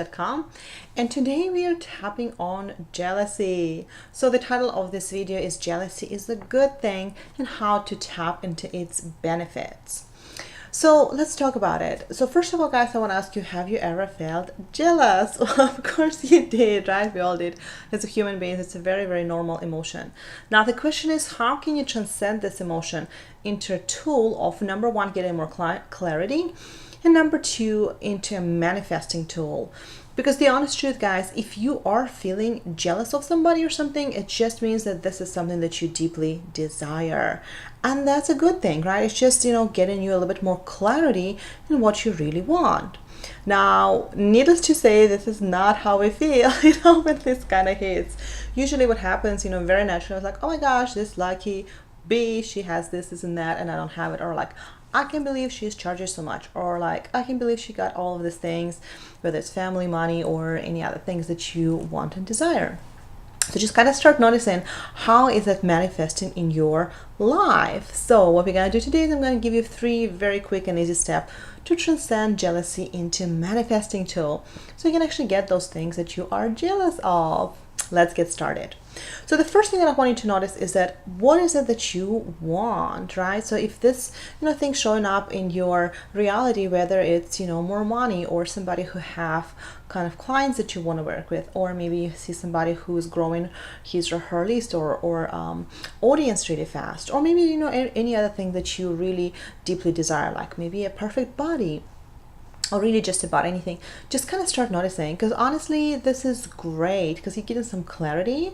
Com, and today we are tapping on jealousy. So the title of this video is Jealousy is a Good Thing and How to Tap into Its Benefits. So let's talk about it. So first of all, guys, I want to ask you, have you ever felt jealous? Well, of course you did, right? We all did. As a human being, it's a very, very normal emotion. Now the question is, how can you transcend this emotion into a tool of, number one, getting more clarity, and number two, into a manifesting tool? Because the honest truth, guys, if you are feeling jealous of somebody or something, it just means that this is something that you deeply desire. And that's a good thing, right? It's just, getting you a little bit more clarity in what you really want. Now, needless to say, this is not how we feel, when this kind of hits. Usually what happens, very naturally, it's like, oh my gosh, this lucky B, she has this, and that, and I don't have it. Or like, I can't believe she's charging so much. Or like, I can't believe she got all of these things, whether it's family, money, or any other things that you want and desire. So just kind of start noticing, how is that manifesting in your life? So what we're going to do today is I'm going to give you 3 very quick and easy steps to transcend jealousy into manifesting tool, so you can actually get those things that you are jealous of. Let's get started. So the first thing that I want you to notice is that, what is it that you want, right? So if this, thing showing up in your reality, whether it's, more money, or somebody who have kind of clients that you want to work with, or maybe you see somebody who is growing his or her list or audience really fast, or maybe, any other thing that you really deeply desire, like maybe a perfect body, or really just about anything, just kind of start noticing. Because honestly, this is great because you're getting some clarity,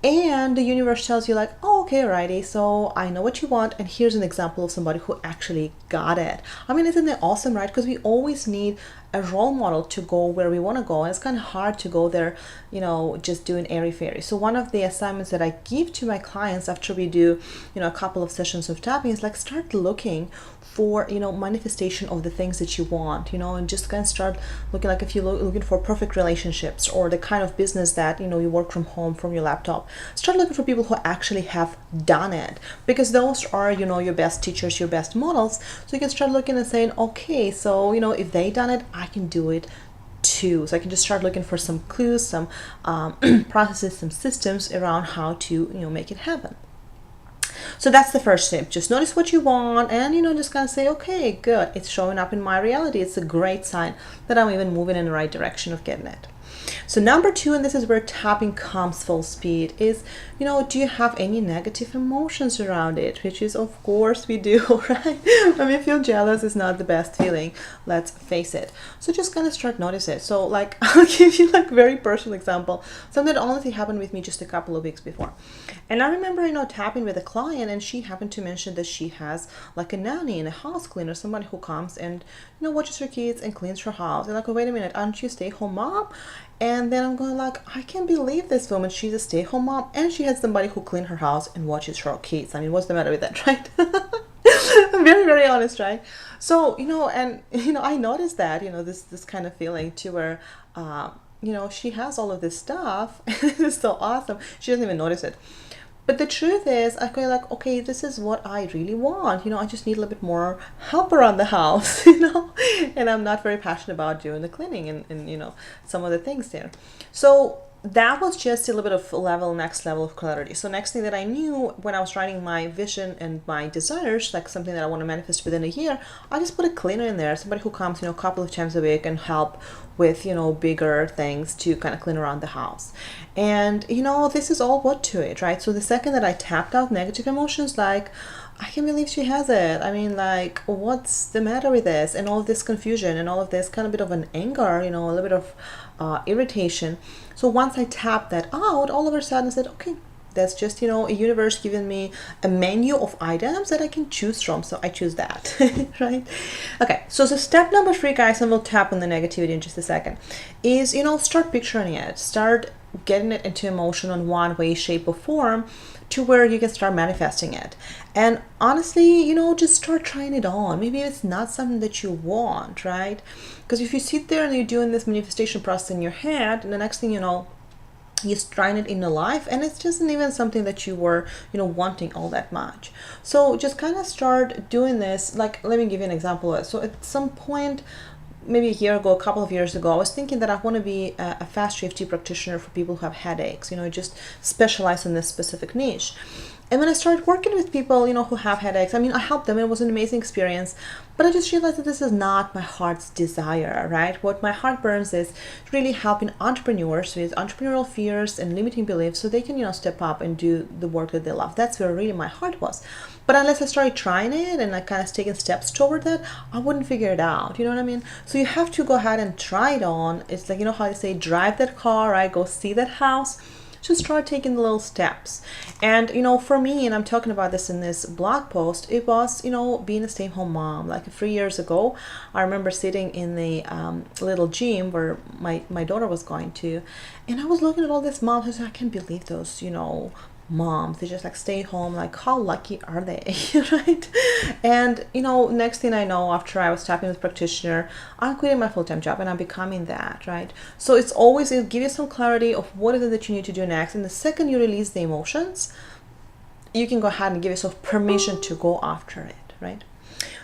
and the universe tells you like, oh, okay, righty, so I know what you want, and here's an example of somebody who actually got it. I mean, isn't it awesome, right? Because we always need a role model to go where we want to go, and it's kind of hard to go there, just doing airy-fairy. So one of the assignments that I give to my clients after we do, a couple of sessions of tapping is like, start looking for, manifestation of the things that you want, and just kind of start looking, like if you're looking for perfect relationships, or the kind of business that, you work from home from your laptop, start looking for people who actually have done it, because those are, your best teachers, your best models. So you can start looking and saying, okay, so, if they done it, I can do it too. So I can just start looking for some clues, some processes, some systems around how to, make it happen. So that's the first step. Just notice what you want, and just kind of say, okay, good, it's showing up in my reality. It's a great sign that I'm even moving in the right direction of getting it. So number 2, and this is where tapping comes full speed, is, do you have any negative emotions around it? Which is, of course, we do, right? I mean, feel jealous is not the best feeling, let's face it. So just kind of start notice it. So like, I'll give you like very personal example, something that honestly happened with me just a couple of weeks before. And I remember, tapping with a client, and she happened to mention that she has like a nanny and a house cleaner, somebody who comes and, watches her kids and cleans her house. And like, oh, wait a minute, aren't you a stay-home mom? And then I'm going like, I can't believe this woman, she's a stay-home mom, and she has somebody who cleans her house and watches her kids. I mean, what's the matter with that, right? I'm very, very honest, right? So, and, I noticed that, this kind of feeling to where, she has all of this stuff. It's so awesome. She doesn't even notice it. But the truth is, I feel like, okay, this is what I really want. I just need a little bit more help around the house, and I'm not very passionate about doing the cleaning and some of the things there. So that was just a little bit of next level of clarity. So next thing that I knew, when I was writing my vision and my desires, like something that I want to manifest within a year, I just put a cleaner in there, somebody who comes, a couple of times a week and help with, bigger things to kind of clean around the house. And, this is all what to it, right? So the second that I tapped out negative emotions, like, I can't believe she has it. I mean, like, what's the matter with this? And all of this confusion and all of this kind of bit of an anger, a little bit of irritation. So once I tapped that out, all of a sudden I said, okay, that's just, a universe giving me a menu of items that I can choose from. So I choose that, right? Okay, so the step number 3, guys, and we'll tap on the negativity in just a second, is, start picturing it. Start getting it into emotion in one way, shape, or form, to where you can start manifesting it. And honestly, just start trying it on. Maybe it's not something that you want, right? Because if you sit there and you're doing this manifestation process in your head, and the next thing you know, you're trying it in your life, and it isn't even something that you were, wanting all that much. So just kind of start doing this. Like, let me give you an example. So at some point, maybe a year ago, a couple of years ago, I was thinking that I want to be a fast EFT practitioner for people who have headaches, just specialize in this specific niche. And when I started working with people, who have headaches, I helped them. It was an amazing experience. But I just realized that this is not my heart's desire, right? What my heart burns is really helping entrepreneurs with entrepreneurial fears and limiting beliefs so they can, step up and do the work that they love. That's where really my heart was. But unless I started trying it and I kind of taking steps toward that, I wouldn't figure it out. You know what I mean? So you have to go ahead and try it on. It's like, how they say, drive that car, right? Go see that house. Just try taking the little steps. And for me, and I'm talking about this in this blog post, it was being a stay-at-home mom. Like 3 years ago, I remember sitting in the little gym where my daughter was going to, and I was looking at all these moms. I was like, I can't believe those moms, they just like stay home. Like, how lucky are they? Right? And next thing I know, after I was tapping with practitioner, I'm quitting my full-time job and I'm becoming that, right? So it'll give you some clarity of what is it that you need to do next. And the second you release the emotions, you can go ahead and give yourself permission to go after it, right?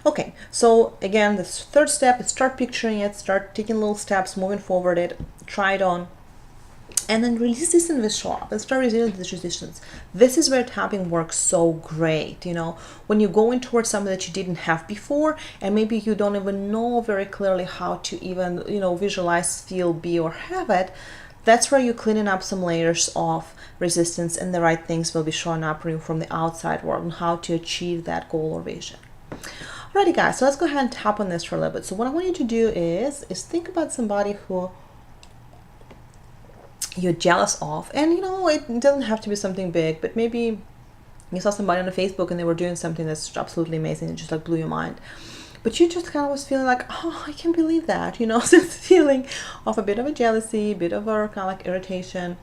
Okay, so again, this third step is start picturing it, start taking little steps, moving forward it, try it on. And then resistance will show up and start resisting this resistance. This is where tapping works so great. When you go in towards something that you didn't have before, and maybe you don't even know very clearly how to even, visualize, feel, be, or have it, that's where you're cleaning up some layers of resistance, and the right things will be showing up for you from the outside world on how to achieve that goal or vision. Alrighty, guys, so let's go ahead and tap on this for a little bit. So what I want you to do is think about somebody who you're jealous of, and it doesn't have to be something big, but maybe you saw somebody on Facebook and they were doing something that's absolutely amazing and just like blew your mind, but you just kind of was feeling like, oh, I can't believe that, so this feeling of a bit of a jealousy, a bit of a kind of like irritation,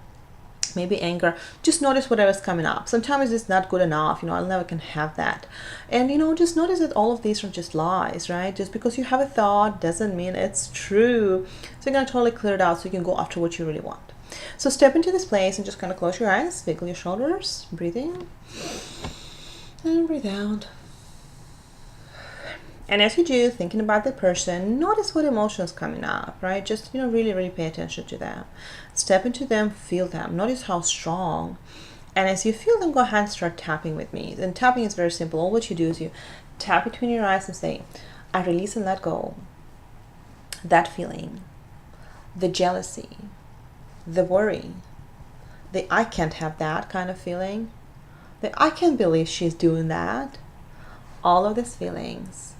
maybe anger. Just notice whatever's coming up. Sometimes it's not good enough, I'll never can have that. And just notice that all of these are just lies, right? Just because you have a thought doesn't mean it's true. So you're gonna totally clear it out so you can go after what you really want. So step into this place and just kind of close your eyes, wiggle your shoulders, breathe in and breathe out. And as you do, thinking about the person, notice what emotions coming up, right? Just, really, really pay attention to them. Step into them, feel them, notice how strong. And as you feel them, go ahead and start tapping with me. And tapping is very simple. All what you do is you tap between your eyes and say, I release and let go. That feeling, the jealousy, the worry, the I can't have that kind of feeling, the I can't believe she's doing that, all of these feelings,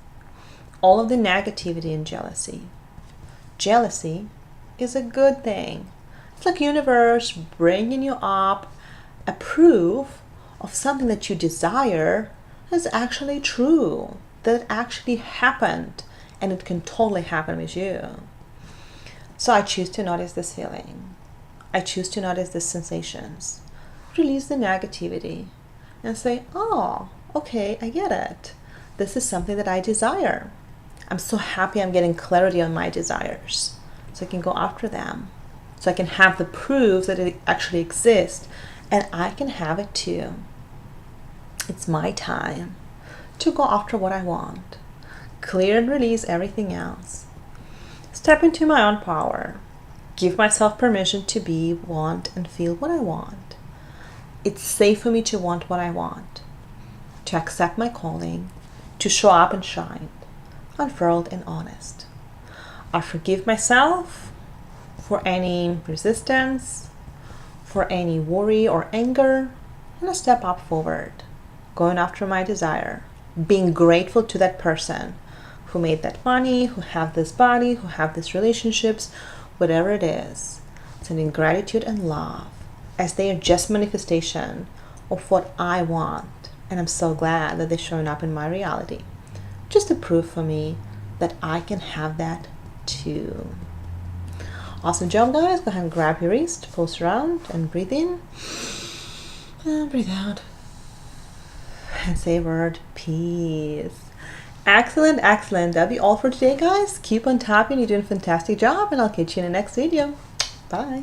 all of the negativity and jealousy. Jealousy is a good thing. It's like universe bringing you up a proof of something that you desire is actually true, that it actually happened, and it can totally happen with you. So I choose to notice this feeling. I choose to notice the sensations. Release the negativity and say, oh, okay, I get it. This is something that I desire. I'm so happy I'm getting clarity on my desires so I can go after them. So I can have the proof that it actually exists, and I can have it too. It's my time to go after what I want. Clear and release everything else. Step into my own power. Give myself permission to be, want, and feel what I want. It's safe for me to want what I want, to accept my calling, to show up and shine, unfurled and honest. I forgive myself for any resistance, for any worry or anger, and I step up forward, going after my desire, being grateful to that person who made that money, who have this body, who have these relationships, whatever it is, sending gratitude and love as they are just manifestation of what I want. And I'm so glad that they're showing up in my reality. Just a proof for me that I can have that too. Awesome job, guys. Go ahead and grab your wrist, pulse around, and breathe in. And breathe out. And say a word, peace. Excellent, excellent. That'll be all for today, guys. Keep on tapping. You're doing a fantastic job, and I'll catch you in the next video. Bye.